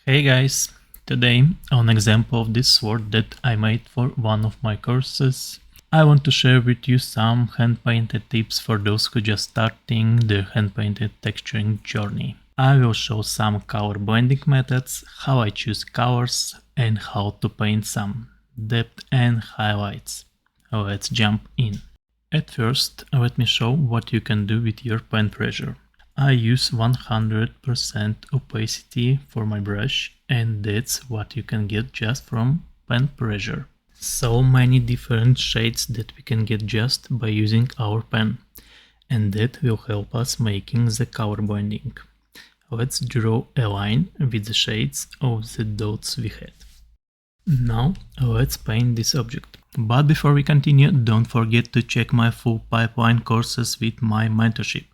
Hey guys, today on example of this sword that I made for one of my courses, I want to share with you some hand-painted tips for those who just starting their hand-painted texturing journey. I will show some color blending methods, how I choose colors and how to paint some depth and highlights. Let's jump in. At first, let me show what you can do with your pen pressure. I use 100% opacity for my brush, and that's what you can get just from pen pressure. So many different shades that we can get just by using our pen, and that will help us making the color blending. Let's draw a line with the shades of the dots we had. Now let's paint this object. But before we continue, don't forget to check my full pipeline courses with my mentorship.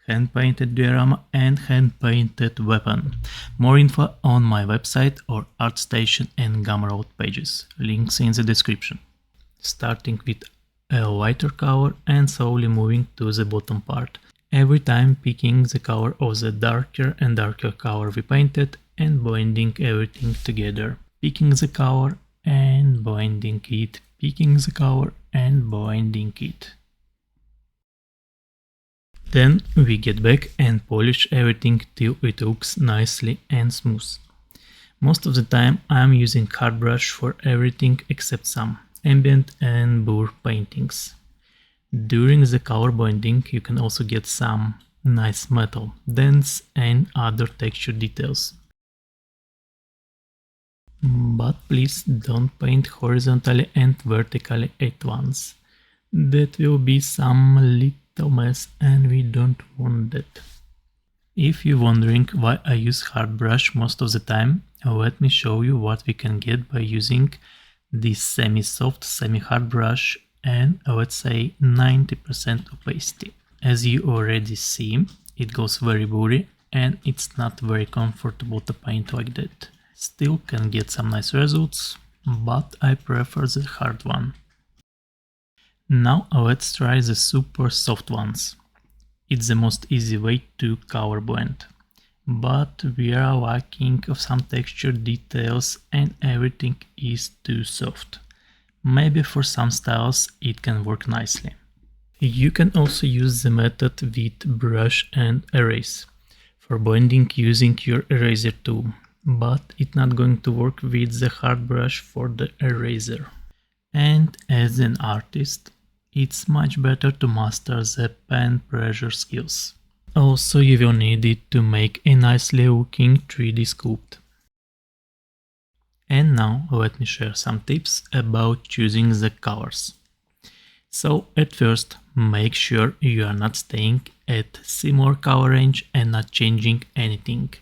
Hand-painted diorama and hand-painted weapon. More info on my website or Artstation and Gumroad pages. Links in the description. Starting with a lighter color and slowly moving to the bottom part. Every time picking the color of the darker and darker color we painted and blending everything together. Picking the color and blending it. Picking the color and blending it. Then we get back and polish everything till it looks nicely and smooth. Most of the time I'm using hard brush for everything except some ambient and blur paintings. During the color blending you can also get some nice metal, dents and other texture details. But please don't paint horizontally and vertically at once. That will be some little mess and we don't want that. If you're wondering why I use hard brush most of the time, let me show you what we can get by using this semi-soft, semi-hard brush and let's say 90% opacity. As you already see, it goes very blurry and it's not very comfortable to paint like that. Still can get some nice results, but I prefer the hard one. Now let's try the super soft ones. It's the most easy way to color blend. But we are lacking of some texture details and everything is too soft. Maybe for some styles it can work nicely. You can also use the method with brush and erase for blending using your eraser tool, but it's not going to work with the hard brush for the eraser. And as an artist, it's much better to master the pen pressure skills. Also, you will need it to make a nicely looking 3D sculpt. And now let me share some tips about choosing the colors. So at first, make sure you are not staying at similar color range and not changing anything.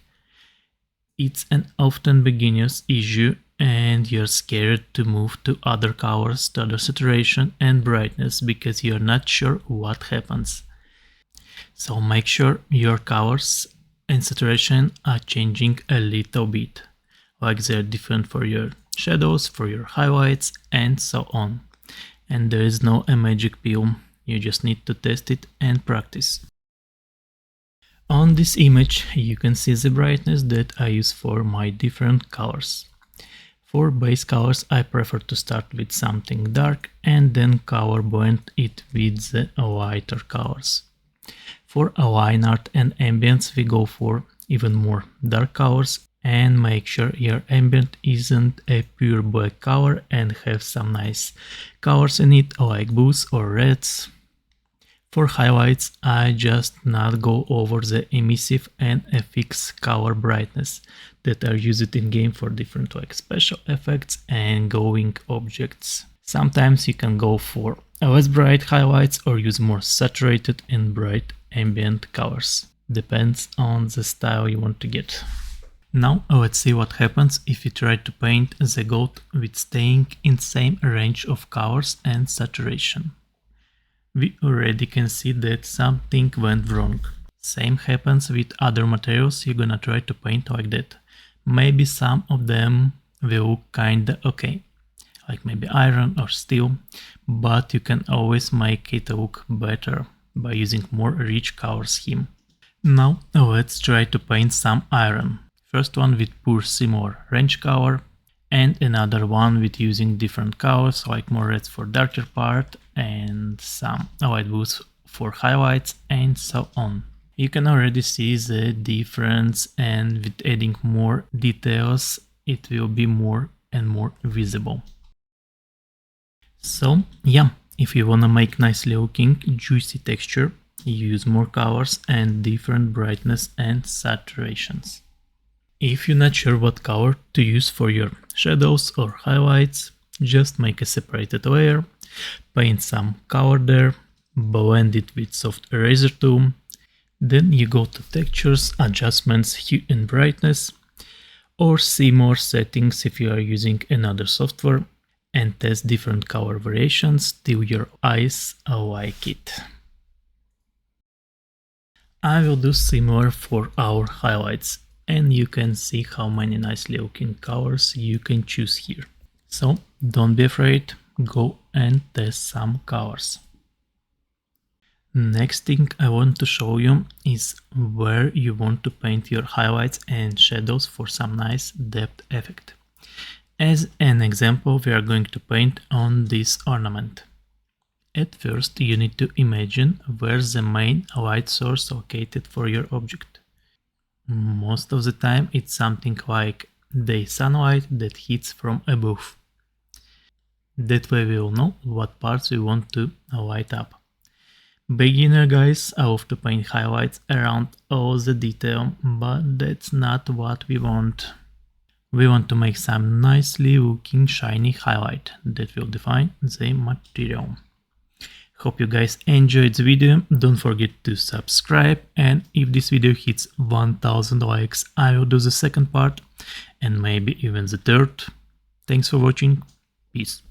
It's an often beginner's issue and you're scared to move to other colors, to other saturation and brightness because you're not sure what happens. So make sure your colors and saturation are changing a little bit, like they're different for your shadows, for your highlights and so on. And there is no a magic pill, you just need to test it and practice. On this image you can see the brightness that I use for my different colors. For base colors I prefer to start with something dark and then color blend it with the lighter colors. For a line art and ambience we go for even more dark colors and make sure your ambient isn't a pure black color and have some nice colors in it like blues or reds. For highlights, I just not go over the emissive and a fixed color brightness that are used in game for different like special effects and glowing objects. Sometimes you can go for less bright highlights or use more saturated and bright ambient colors. Depends on the style you want to get. Now let's see what happens if you try to paint the goat with staying in same range of colors and saturation. We already can see that something went wrong. Same happens with other materials you're gonna try to paint like that. Maybe some of them will look kinda okay, like maybe iron or steel, but you can always make it look better by using more rich color scheme. Now let's try to paint some iron. First one with pure similar range color, and another one with using different colors, like more reds for darker part and some light blues for highlights and so on. You can already see the difference, and with adding more details it will be more and more visible. So yeah, if you wanna make nicely looking juicy texture, use more colors and different brightness and saturations. If you're not sure what color to use for your shadows or highlights, just make a separated layer, paint some color there, blend it with soft eraser tool, then you go to textures, adjustments, hue and brightness, or see more settings if you are using another software, and test different color variations till your eyes like it. I will do similar for our highlights, and you can see how many nicely looking colors you can choose here. So don't be afraid, go and test some colors. Next thing I want to show you is where you want to paint your highlights and shadows for some nice depth effect. As an example, we are going to paint on this ornament. At first you need to imagine where's the main light source located for your object. Most of the time it's something like the sunlight that hits from above. That way we will know what parts we want to light up. Beginner guys, I love to paint highlights around all the detail, but that's not what we want. We want to make some nicely looking shiny highlight that will define the material. Hope you guys enjoyed the video, don't forget to subscribe, and if this video hits 1000 likes, I will do the second part and maybe even the third. Thanks for watching, peace.